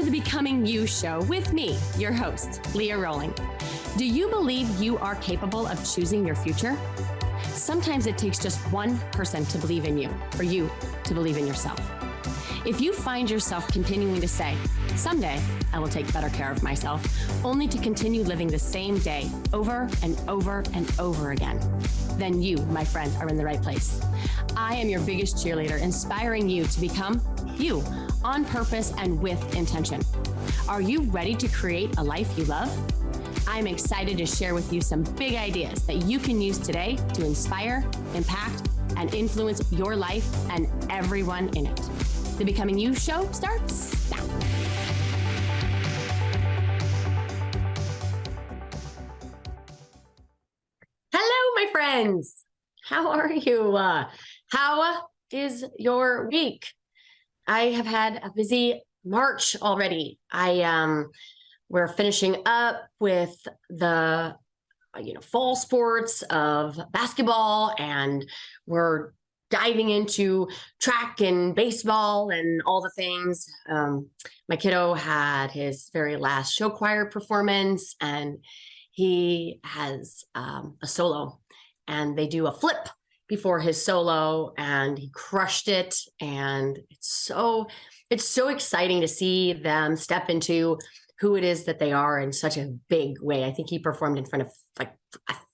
the Becoming You show with me, your host, Leah Rowling. Do you believe you are capable of choosing your future? Sometimes it takes just one person to believe in you, or you to believe in yourself. If you find yourself continuing to say, someday I will take better care of myself, only to continue living the same day over and over and over again, then you, my friend, are in the right place. I am your biggest cheerleader, inspiring you to become you on purpose and with intention. Are you ready to create a life you love? I'm excited to share with you some big ideas that you can use today to inspire, impact, and influence your life and everyone in it. The Becoming You show starts now. Hello, my friends. How are you? How is your week? I have had a busy March already. We're finishing up with the fall sports of basketball, and we're diving into track and baseball and all the things. My kiddo had his very last show choir performance, and he has a solo, and they do a flip before his solo, and he crushed it. And it's so exciting to see them step into who it is that they are in such a big way. I think he performed in front of like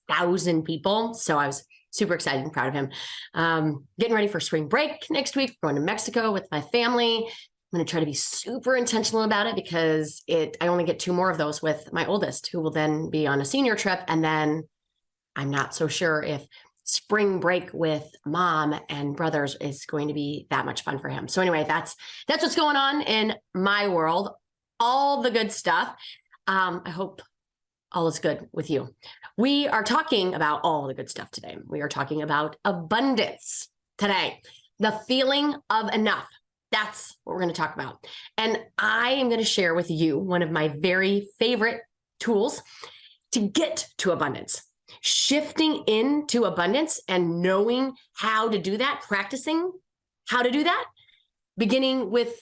1,000 people. So I was super excited and proud of him. Getting ready for spring break next week, going to Mexico with my family. I'm going to try to be super intentional about it because I only get 2 more of those with my oldest, who will then be on a senior trip. And then I'm not so sure if spring break with mom and brothers is going to be that much fun for him. So anyway, that's what's going on in my world. All the good stuff. I hope all is good with you. We are talking about all the good stuff today. We are talking about abundance today. The feeling of enough. That's what we're going to talk about. And I am going to share with you one of my very favorite tools to get to abundance. Shifting into abundance and knowing how to do that, practicing how to do that, beginning with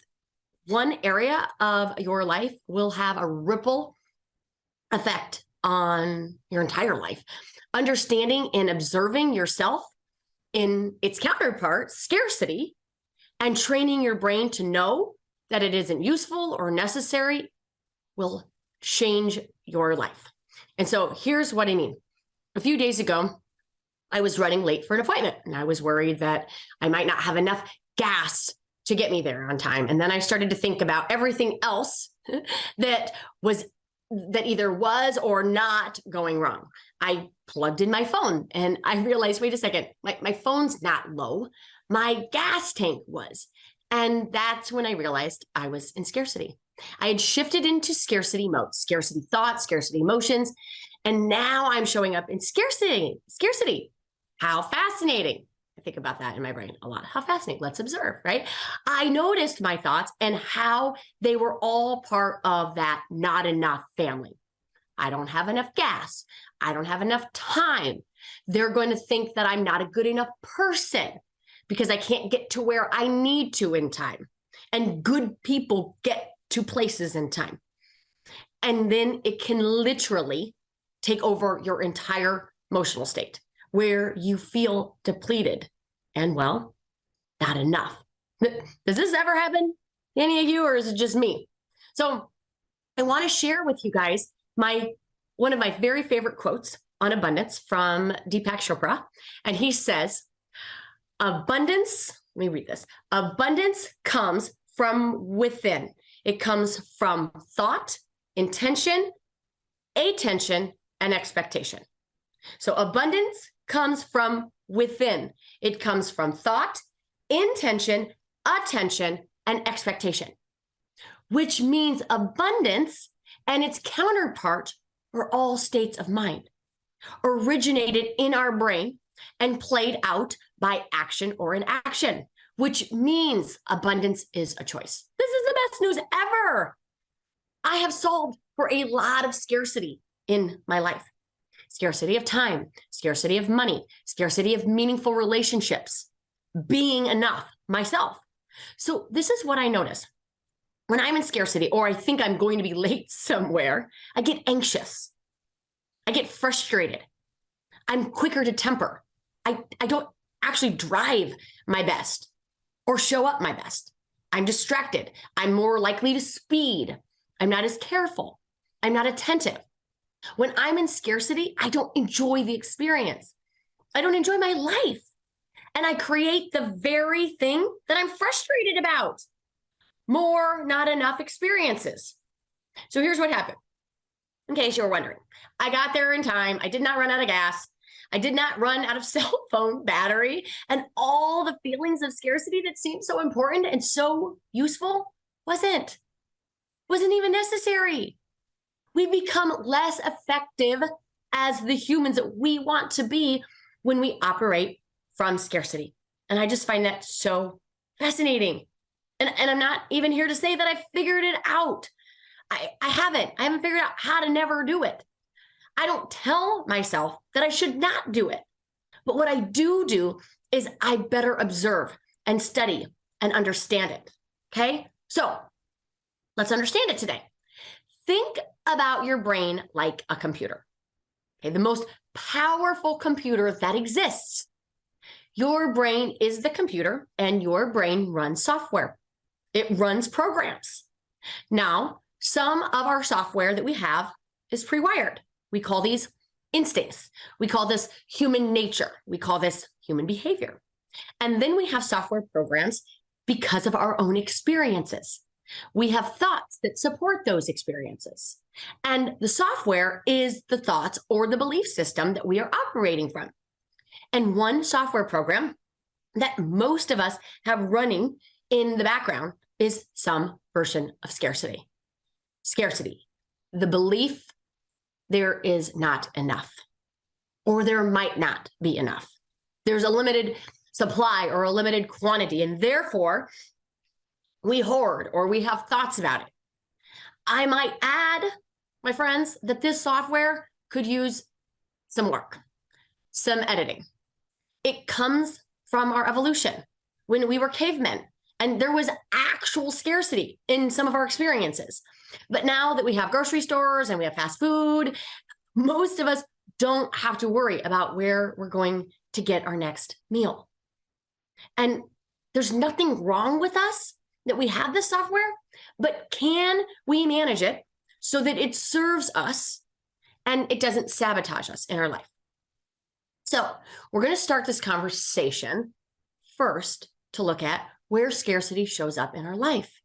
one area of your life will have a ripple effect on your entire life. Understanding and observing yourself in its counterpart, scarcity, and training your brain to know that it isn't useful or necessary will change your life. And so here's what I mean. A few days ago, I was running late for an appointment, and I was worried that I might not have enough gas to get me there on time. And then I started to think about everything else that either was or not going wrong. I plugged in my phone and I realized, wait a second, my phone's not low. My gas tank was. And that's when I realized I was in scarcity. I had shifted into scarcity mode, scarcity thoughts, scarcity emotions. And now I'm showing up in scarcity. How fascinating. I think about that in my brain a lot. How fascinating. Let's observe, right? I noticed my thoughts and how they were all part of that not enough family. I don't have enough gas. I don't have enough time. They're going to think that I'm not a good enough person because I can't get to where I need to in time. And good people get to places in time. And then it can literally take over your entire emotional state, where you feel depleted and, well, not enough. Does this ever happen to any of you, or is it just me? So I want to share with you guys one of my very favorite quotes on abundance from Deepak Chopra. And he says, abundance, let me read this. Abundance comes from within. It comes from thought, intention, attention, and expectation. So abundance comes from within. It comes from thought, intention, attention, and expectation, which means abundance and its counterpart are all states of mind, originated in our brain and played out by action or inaction, which means abundance is a choice. This is the best news ever. I have solved for a lot of scarcity in my life. Scarcity of time, scarcity of money, scarcity of meaningful relationships, being enough myself. So this is what I notice. When I'm in scarcity or I think I'm going to be late somewhere, I get anxious. I get frustrated. I'm quicker to temper. I don't actually drive my best or show up my best. I'm distracted. I'm more likely to speed. I'm not as careful. I'm not attentive. When I'm in scarcity, I don't enjoy the experience. I don't enjoy my life. And I create the very thing that I'm frustrated about. More, not enough experiences. So here's what happened. In case you were wondering, I got there in time. I did not run out of gas. I did not run out of cell phone battery, and all the feelings of scarcity that seemed so important and so useful wasn't even necessary. We become less effective as the humans that we want to be when we operate from scarcity. And I just find that so fascinating. And I'm not even here to say that I figured it out. I haven't figured out how to never do it. I don't tell myself that I should not do it. But what I do is I better observe and study and understand it. Okay? So let's understand it today. Think about your brain like a computer. Okay, the most powerful computer that exists. Your brain is the computer, and your brain runs software. It runs programs. Now, some of our software that we have is pre-wired. We call these instincts. We call this human nature. We call this human behavior. And then we have software programs because of our own experiences. We have thoughts that support those experiences. And the software is the thoughts or the belief system that we are operating from. And one software program that most of us have running in the background is some version of scarcity. Scarcity, the belief there is not enough, or there might not be enough. There's a limited supply or a limited quantity, and therefore we hoard or we have thoughts about it. I might add, my friends, that this software could use some work, some editing. It comes from our evolution when we were cavemen, and there was actual scarcity in some of our experiences. But now that we have grocery stores and we have fast food, most of us don't have to worry about where we're going to get our next meal. And there's nothing wrong with us that we have this software, but can we manage it so that it serves us and it doesn't sabotage us in our life? So we're going to start this conversation first to look at where scarcity shows up in our life.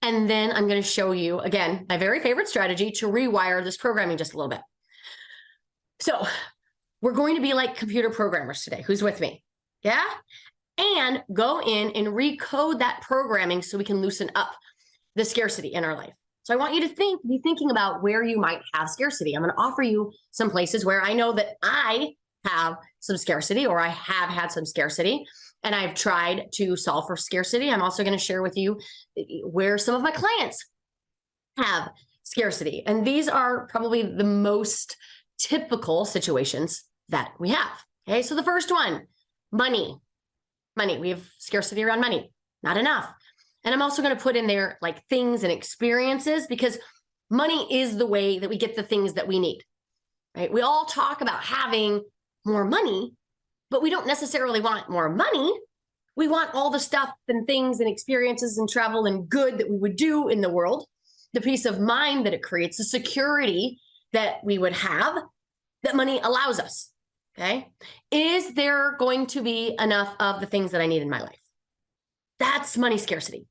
And then I'm going to show you, again, my very favorite strategy to rewire this programming just a little bit. So we're going to be like computer programmers today. Who's with me? Yeah? And go in and recode that programming so we can loosen up the scarcity in our life. So I want you to be thinking about where you might have scarcity. I'm going to offer you some places where I know that I have some scarcity, or I have had some scarcity, and I've tried to solve for scarcity. I'm also going to share with you where some of my clients have scarcity. And these are probably the most typical situations that we have. Okay, so the first one, money. Money. We have scarcity around money. Not enough. And I'm also going to put in there like things and experiences, because money is the way that we get the things that we need. Right? We all talk about having more money, but we don't necessarily want more money. We want all the stuff and things and experiences and travel and good that we would do in the world, the peace of mind that it creates, the security that we would have, that money allows us. Okay. Is there going to be enough of the things that I need in my life? That's money scarcity.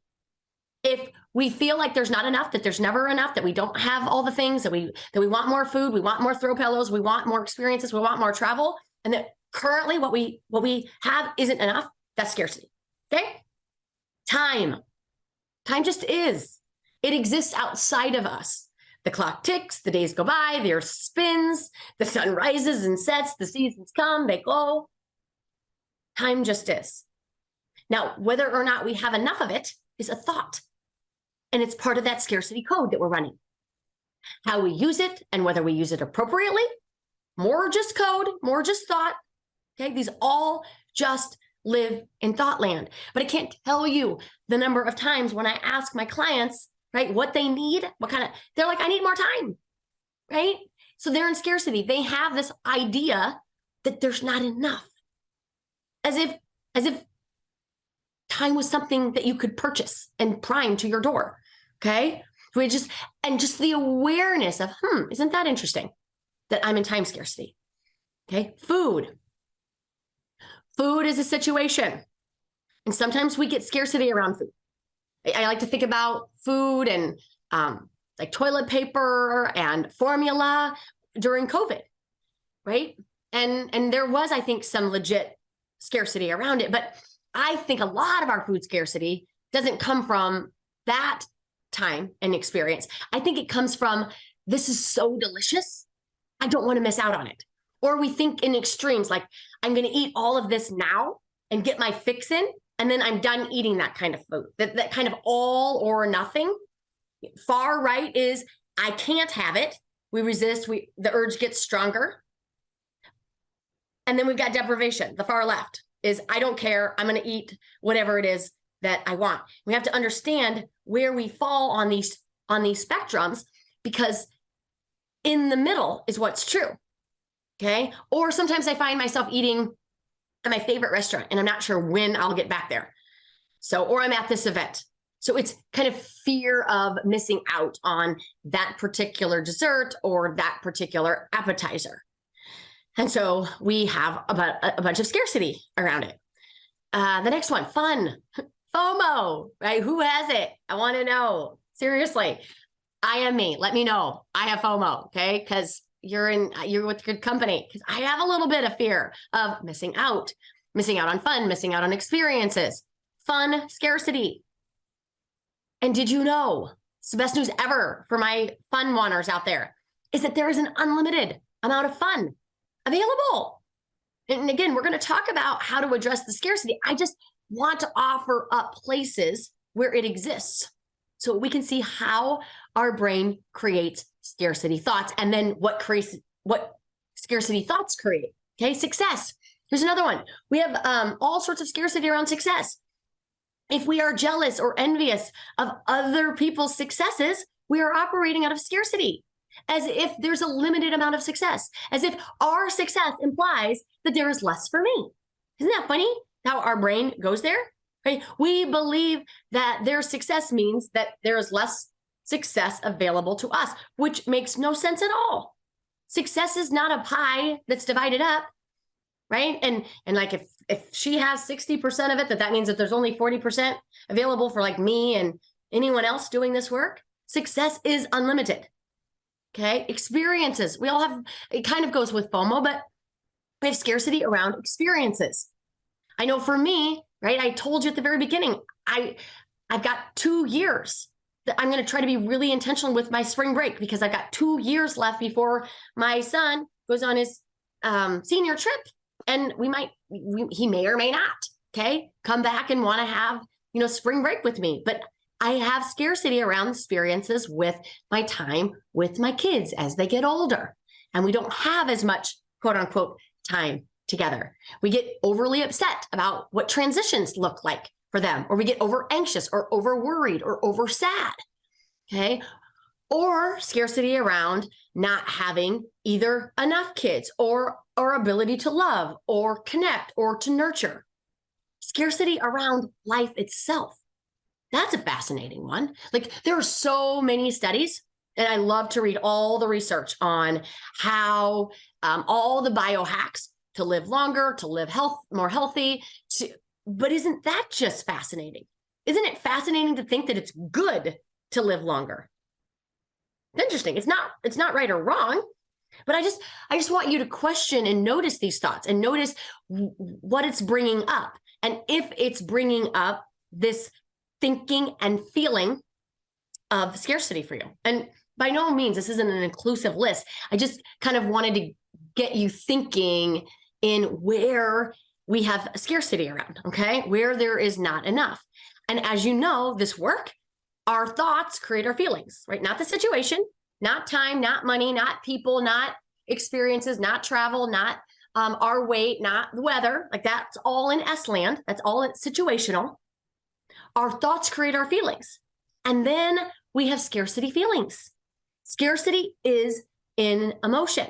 If we feel like there's not enough, that there's never enough, that we don't have all the things, that we want more food, we want more throw pillows, we want more experiences, we want more travel, and that currently what we have isn't enough, that's scarcity. Okay? Time. Time just is. It exists outside of us. The clock ticks, the days go by, the earth spins, the sun rises and sets, the seasons come, they go. Time just is. Now, whether or not we have enough of it is a thought. And it's part of that scarcity code that we're running. How we use it and whether we use it appropriately, more just code, more just thought. Okay, these all just live in thought land. But I can't tell you the number of times when I ask my clients, right, what they need, they're like, I need more time, right? So they're in scarcity. They have this idea that there's not enough, as if time was something that you could purchase and prime to your door. Okay. Just the awareness of, isn't that interesting that I'm in time scarcity? Okay. Food is a situation. And sometimes we get scarcity around food. I like to think about food and like toilet paper and formula during COVID, right? And there was, I think, some legit scarcity around it. But I think a lot of our food scarcity doesn't come from that time and experience. I think it comes from, this is so delicious, I don't want to miss out on it. Or we think in extremes, like, I'm going to eat all of this now and get my fix in, and then I'm done eating that kind of food. That kind of all or nothing. Far right is, I can't have it. We resist. The urge gets stronger. And then we've got deprivation. The far left is, I don't care. I'm going to eat whatever it is that I want. We have to understand where we fall on these spectrums, because in the middle is what's true. Okay. Or sometimes I find myself eating at my favorite restaurant and I'm not sure when I'll get back there. So, or I'm at this event. So it's kind of fear of missing out on that particular dessert or that particular appetizer. And so we have a bunch of scarcity around it. The next one, fun, FOMO, right? Who has it? I want to know. Seriously, I am me. Let me know. I have FOMO, okay? Because you're with good company. Because I have a little bit of fear of missing out on fun, missing out on experiences, fun scarcity. And did you know, it's the best news ever for my fun wanners out there, is that there is an unlimited amount of fun available. And again, we're going to talk about how to address the scarcity. I just want to offer up places where it exists so we can see how our brain creates scarcity thoughts, and then what scarcity thoughts create. Okay, success. Here's another one. We have all sorts of scarcity around success. If we are jealous or envious of other people's successes, we are operating out of scarcity, as if there's a limited amount of success, as if our success implies that there is less for me. Isn't that funny how our brain goes there? Right? We believe that their success means that there is less success available to us, which makes no sense at all. Success is not a pie that's divided up, right? And like if she has 60% of it, that means that there's only 40% available for like me and anyone else doing this work. Success is unlimited. Okay, experiences. We all have, it kind of goes with FOMO, but we have scarcity around experiences. I know for me, right, I told you at the very beginning, I've got 2 years that I'm going to try to be really intentional with my spring break, because I've got 2 years left before my son goes on his senior trip. And he may or may not, okay, come back and want to have, spring break with me. But I have scarcity around experiences with my time with my kids as they get older. And we don't have as much, quote unquote, time together. We get overly upset about what transitions look like for them, or we get over anxious or over worried or over sad. Okay. Or scarcity around not having either enough kids or ability to love or connect or to nurture. Scarcity around life itself. That's a fascinating one. Like, there are so many studies, and I love to read all the research on how all the biohacks to live longer, to live more healthy. But isn't that just fascinating? Isn't it fascinating to think that it's good to live longer? It's interesting. It's not right or wrong, but I just want you to question and notice these thoughts and notice what it's bringing up. And if it's bringing up this thinking and feeling of scarcity for you. And by no means, this isn't an inclusive list. I just kind of wanted to get you thinking in where we have scarcity around, okay? Where there is not enough. And as you know, this work, our thoughts create our feelings, right? Not the situation, not time, not money, not people, not experiences, not travel, not our weight, not the weather. Like that's all in S land. That's all situational. Our thoughts create our feelings. And then we have scarcity feelings. Scarcity is in emotion.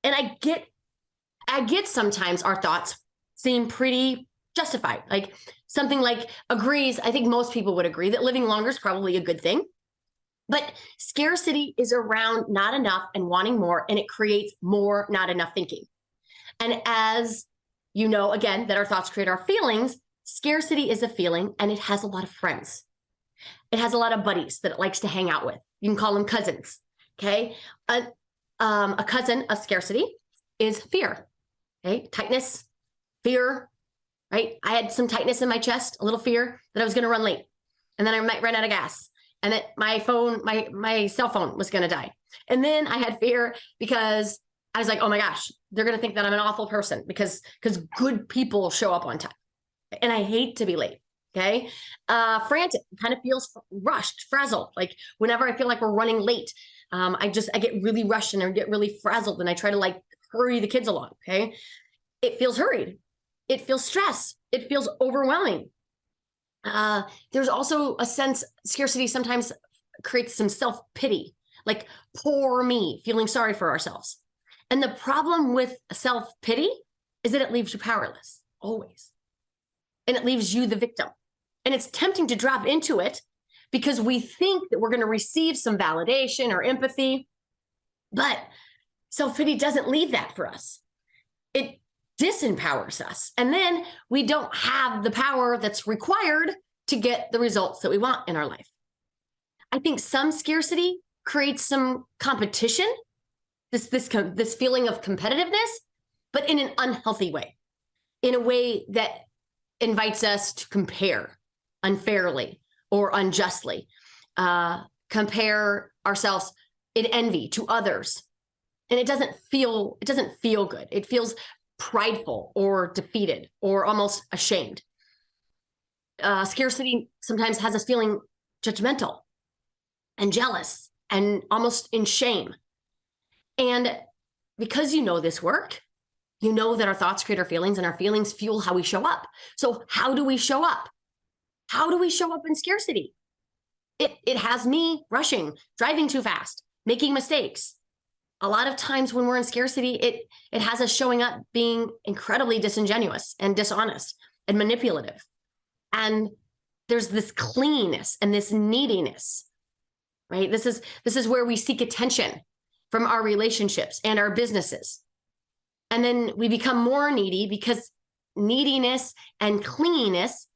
And I get sometimes our thoughts seem pretty justified. Like something like agrees. I think most people would agree that living longer is probably a good thing. But scarcity is around not enough and wanting more, and it creates more not enough thinking. And as you know, again, that our thoughts create our feelings, scarcity is a feeling, and it has a lot of friends. It has a lot of buddies that it likes to hang out with. You can call them cousins, okay? A cousin of scarcity is fear, okay? Tightness, fear, right? I had some tightness in my chest, a little fear that I was going to run late, and then I might run out of gas, and that my phone, my cell phone was going to die. And then I had fear because I was like, oh my gosh, they're going to think that I'm an awful person because good people show up on time. And I hate to be late. Okay. Frantic, kind of feels rushed, frazzled. Like whenever I feel like we're running late, I get really rushed and I get really frazzled and I try to like hurry the kids along. Okay. It feels hurried. It feels stress. It feels overwhelming. There's also a sense scarcity sometimes creates some self-pity, like poor me, feeling sorry for ourselves. And the problem with self-pity is that it leaves you powerless, always. And it leaves you the victim. And it's tempting to drop into it because we think that we're going to receive some validation or empathy. But self-pity doesn't leave that for us. It disempowers us. And then we don't have the power that's required to get the results that we want in our life. I think some scarcity creates some competition, this feeling of competitiveness, but in an unhealthy way, in a way that invites us to compare unfairly or unjustly, compare ourselves in envy to others. And it doesn't feel good. It feels prideful or defeated or almost ashamed. Scarcity sometimes has us feeling judgmental and jealous and almost in shame. And because you know this work, you know that our thoughts create our feelings and our feelings fuel how we show up. So how do we show up? How do we show up in scarcity? It has me rushing, driving too fast, making mistakes. A lot of times when we're in scarcity, it has us showing up being incredibly disingenuous and dishonest and manipulative. And there's this clinginess and this neediness, right? This is where we seek attention from our relationships and our businesses. And then we become more needy because neediness and clinginess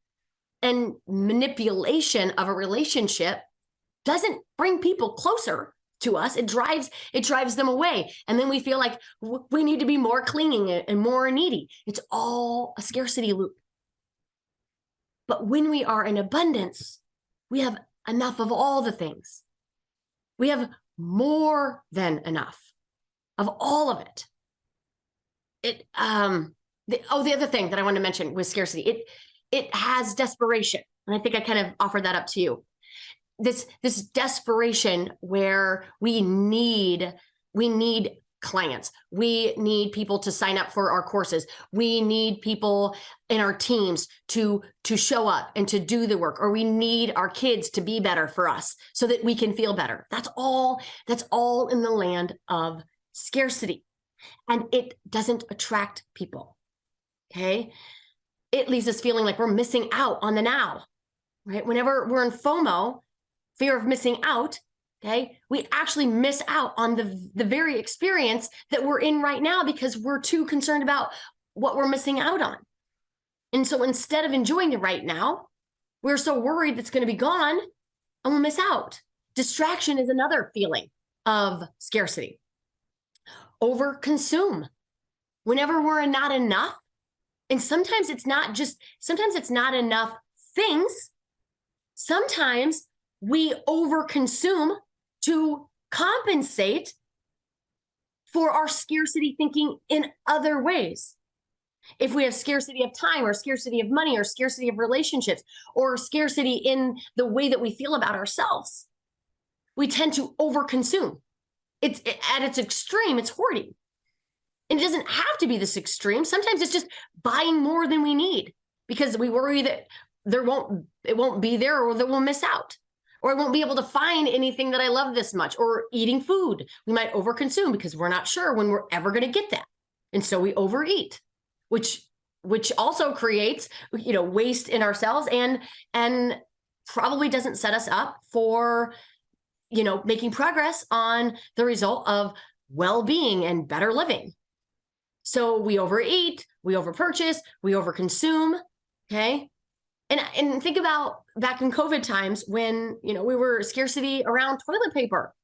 and manipulation of a relationship doesn't bring people closer to us. It drives them away. And then we feel like we need to be more clinging and more needy. It's all a scarcity loop. But when we are in abundance, we have enough of all the things. We have more than enough of all of it. The other thing that I want to mention with scarcity, it has desperation. And I think I kind of offered that up to you. This desperation where we need clients. We need people to sign up for our courses. We need people in our teams to show up and to do the work, or we need our kids to be better for us so that we can feel better. That's all in the land of scarcity. And it doesn't attract people. Okay. It leaves us feeling like we're missing out on the now, right? Whenever we're in FOMO, fear of missing out, okay, we actually miss out on the very experience that we're in right now because we're too concerned about what we're missing out on. And so instead of enjoying the right now, we're so worried that's going to be gone and we'll miss out. Distraction is another feeling of scarcity. Overconsume. Whenever we're not enough, and sometimes it's not enough things. Sometimes we overconsume to compensate for our scarcity thinking in other ways. If we have scarcity of time or scarcity of money or scarcity of relationships or scarcity in the way that we feel about ourselves, we tend to overconsume. At its extreme, it's hoarding. And it doesn't doesn't have to be this extreme. Sometimes it's just buying more than we need because we worry that it won't be there, or that we'll miss out, or I won't be able to find anything that I love this much, or eating food. We might overconsume because we're not sure when we're ever going to get that. And so we overeat, which also creates, waste in ourselves and probably doesn't set us up for, making progress on the result of well-being and better living. So we overeat, we overpurchase, we overconsume. Okay. And think about back in COVID times when, we were scarcity around toilet paper.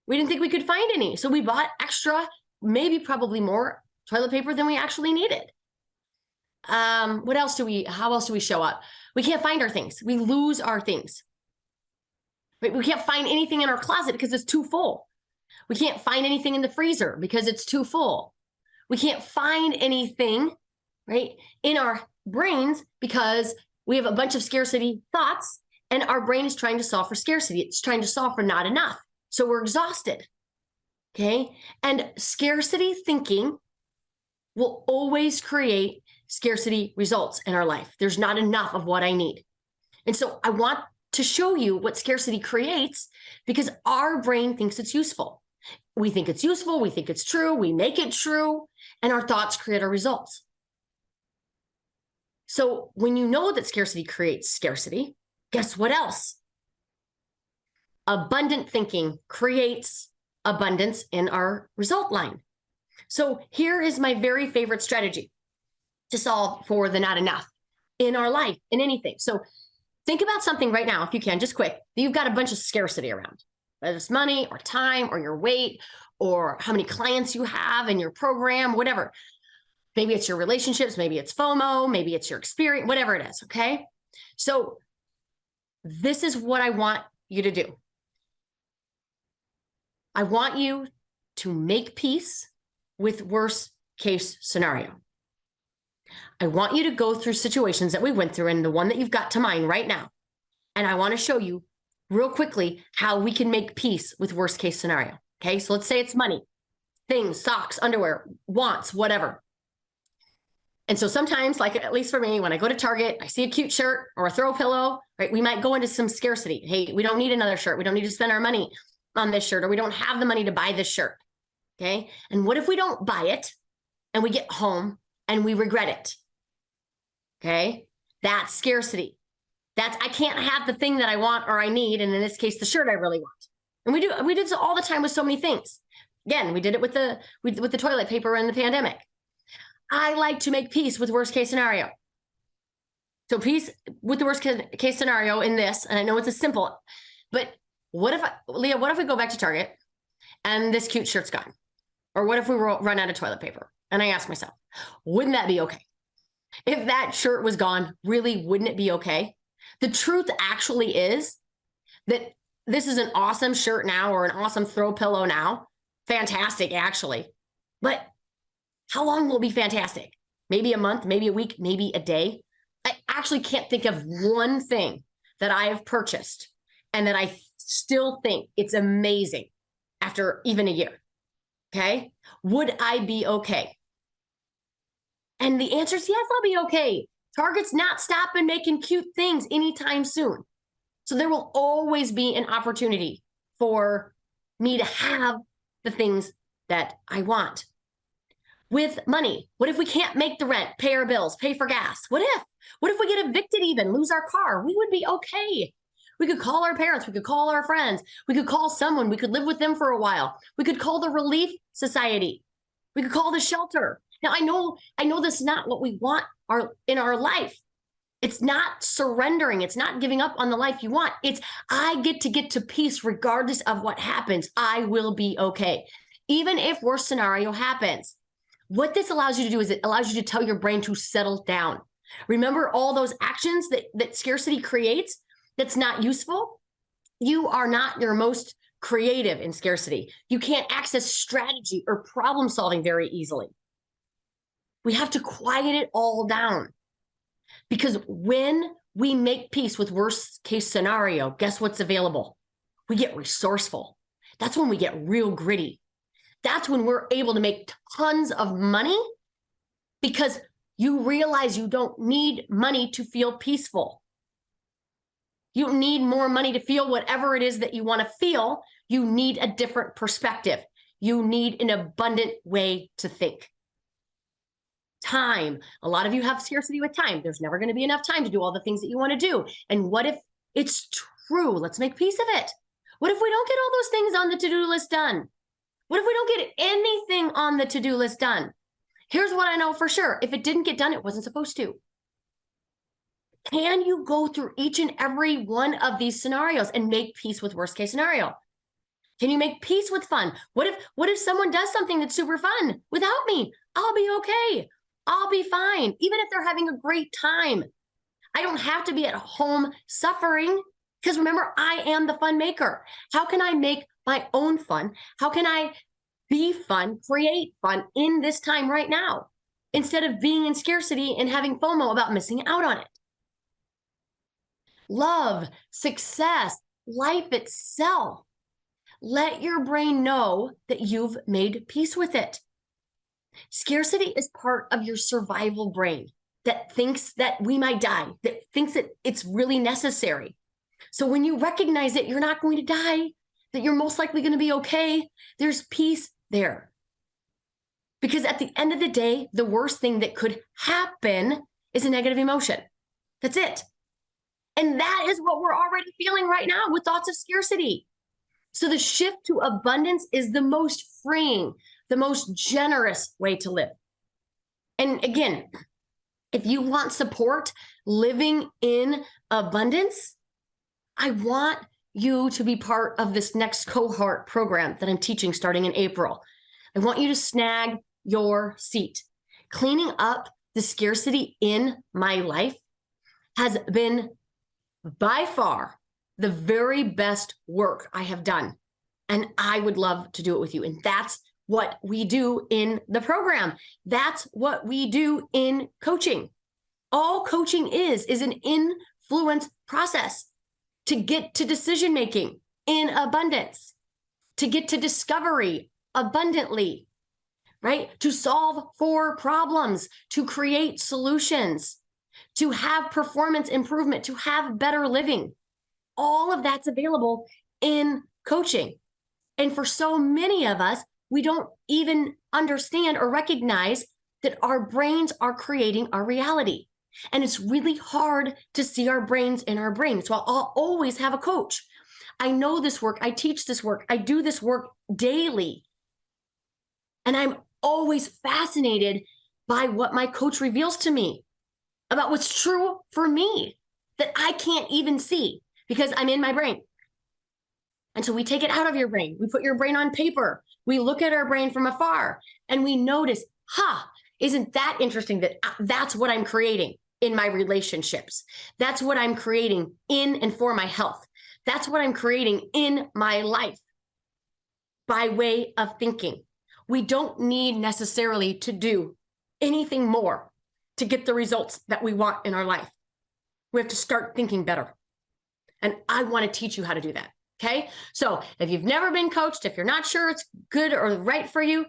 We didn't think we could find any. So we bought extra, probably more toilet paper than we actually needed. How else do we show up? We can't find our things. We lose our things. Right? We can't find anything in our closet because it's too full. We can't find anything in the freezer because it's too full. We can't find anything, right, in our brains because we have a bunch of scarcity thoughts, and our brain is trying to solve for scarcity. It's trying to solve for not enough. So we're exhausted. Okay. And scarcity thinking will always create scarcity results in our life. There's not enough of what I need. And so I want to show you what scarcity creates because our brain thinks it's useful. We think it's useful. We think it's true. We make it true. And our thoughts create our results. So when you know that scarcity creates scarcity, guess what else? Abundant thinking creates abundance in our result line. So here is my very favorite strategy to solve for the not enough in our life, in anything. So think about something right now, if you can, just quick. You've got a bunch of scarcity around, whether it's money or time or your weight or how many clients you have in your program, whatever. Maybe it's your relationships, maybe it's FOMO, maybe it's your experience, whatever it is, okay? So this is what I want you to do. I want you to make peace with worst case scenario. I want you to go through situations that we went through and the one that you've got to mind right now. And I want to show you real quickly how we can make peace with worst case scenario. Okay, so let's say it's money, things, socks, underwear, wants, whatever. And so sometimes, like at least for me, when I go to Target, I see a cute shirt or a throw pillow, right? We might go into some scarcity. Hey, we don't need another shirt. We don't need to spend our money on this shirt, or we don't have the money to buy this shirt. Okay. And what if we don't buy it and we get home and we regret it? Okay. That's scarcity. I can't have the thing that I want or I need. And in this case, the shirt I really want. And we do this all the time with so many things. Again, we did it with the toilet paper in the pandemic. I like to make peace with worst case scenario. So peace with the worst case scenario in this, and I know it's a simple, but Leah, what if we go back to Target and this cute shirt's gone? Or what if we run out of toilet paper? And I ask myself, wouldn't that be okay? If that shirt was gone, really, wouldn't it be okay? The truth actually is that this is an awesome shirt now or an awesome throw pillow now. Fantastic, actually. But how long will it be fantastic? Maybe a month, maybe a week, maybe a day. I actually can't think of one thing that I have purchased and that I still think it's amazing after even a year. Okay. Would I be okay? And the answer is yes, I'll be okay. Target's not stopping making cute things anytime soon. So there will always be an opportunity for me to have the things that I want. With money, what if we can't make the rent, pay our bills, pay for gas? What if we get evicted even, lose our car? We would be okay. We could call our parents. We could call our friends. We could call someone. We could live with them for a while. We could call the relief society. We could call the shelter. Now, I know this is not what we want in our life. It's not surrendering. It's not giving up on the life you want. It's I get to peace regardless of what happens. I will be okay. Even if worst scenario happens. What this allows you to do is it allows you to tell your brain to settle down. Remember all those actions that scarcity creates that's not useful? You are not your most creative in scarcity. You can't access strategy or problem solving very easily. We have to quiet it all down. Because when we make peace with worst case scenario, guess what's available? We get resourceful. That's when we get real gritty. That's when we're able to make tons of money, because you realize you don't need money to feel peaceful. You don't need more money to feel whatever it is that you want to feel. You need a different perspective. You need an abundant way to think. Time. A lot of you have scarcity with time. There's never going to be enough time to do all the things that you want to do. And what if it's true? Let's make peace of it. What if we don't get all those things on the to-do list done? What if we don't get anything on the to-do list done? Here's what I know for sure. If it didn't get done, it wasn't supposed to. Can you go through each and every one of these scenarios and make peace with worst case scenario? Can you make peace with fun? What if someone does something that's super fun without me? I'll be okay. I'll be fine. Even if they're having a great time. I don't have to be at home suffering, because remember, I am the fun maker. How can I make my own fun? How can I be fun, create fun in this time right now, instead of being in scarcity and having FOMO about missing out on it? Love, success, life itself. Let your brain know that you've made peace with it. Scarcity is part of your survival brain that thinks that we might die, that thinks that it's really necessary. So when you recognize that you're not going to die, that you're most likely going to be okay, there's peace there. Because at the end of the day, the worst thing that could happen is a negative emotion. That's it. And that is what we're already feeling right now with thoughts of scarcity. So the shift to abundance is the most freeing, the most generous way to live. And again, if you want support living in abundance, I want you to be part of this next cohort program that I'm teaching starting in April. I want you to snag your seat. Cleaning up the scarcity in my life has been by far the very best work I have done. And I would love to do it with you. And that's what we do in the program. That's what we do in coaching. All coaching is an influence process to get to decision-making in abundance, to get to discovery abundantly, right? To solve for problems, to create solutions, to have performance improvement, to have better living. All of that's available in coaching. And for so many of us, we don't even understand or recognize that our brains are creating our reality. And it's really hard to see our brains in our brains. So I'll always have a coach. I know this work. I teach this work. I do this work daily. And I'm always fascinated by what my coach reveals to me about what's true for me that I can't even see because I'm in my brain. And so we take it out of your brain. We put your brain on paper. We look at our brain from afar and we notice, isn't that interesting that that's what I'm creating in my relationships. That's what I'm creating in and for my health. That's what I'm creating in my life by way of thinking. We don't need necessarily to do anything more to get the results that we want in our life. We have to start thinking better. And I want to teach you how to do that. Okay. So if you've never been coached, if you're not sure it's good or right for you,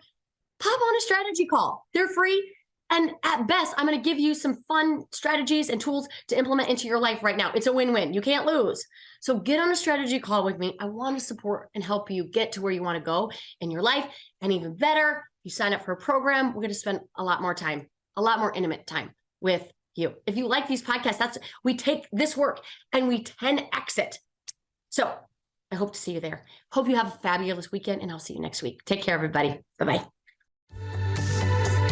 pop on a strategy call. They're free. And at best, I'm going to give you some fun strategies and tools to implement into your life right now. It's a win-win. You can't lose. So get on a strategy call with me. I want to support and help you get to where you want to go in your life. And even better, you sign up for a program. We're going to spend a lot more time, a lot more intimate time with you. If you like these podcasts, we take this work and we 10x it. So I hope to see you there. Hope you have a fabulous weekend, and I'll see you next week. Take care, everybody. Bye-bye.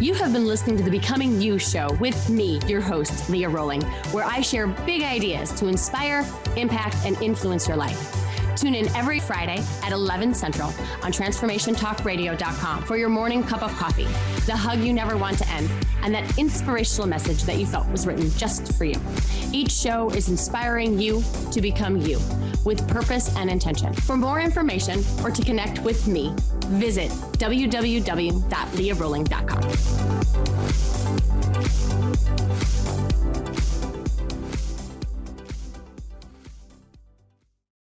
You have been listening to the Becoming You show with me, your host, Leah Rolling, where I share big ideas to inspire, impact, and influence your life. Tune in every Friday at 11 Central on transformationtalkradio.com for your morning cup of coffee, the hug you never want to end, and that inspirational message that you felt was written just for you. Each show is inspiring you to become you with purpose and intention. For more information or to connect with me, visit www.leahrolling.com.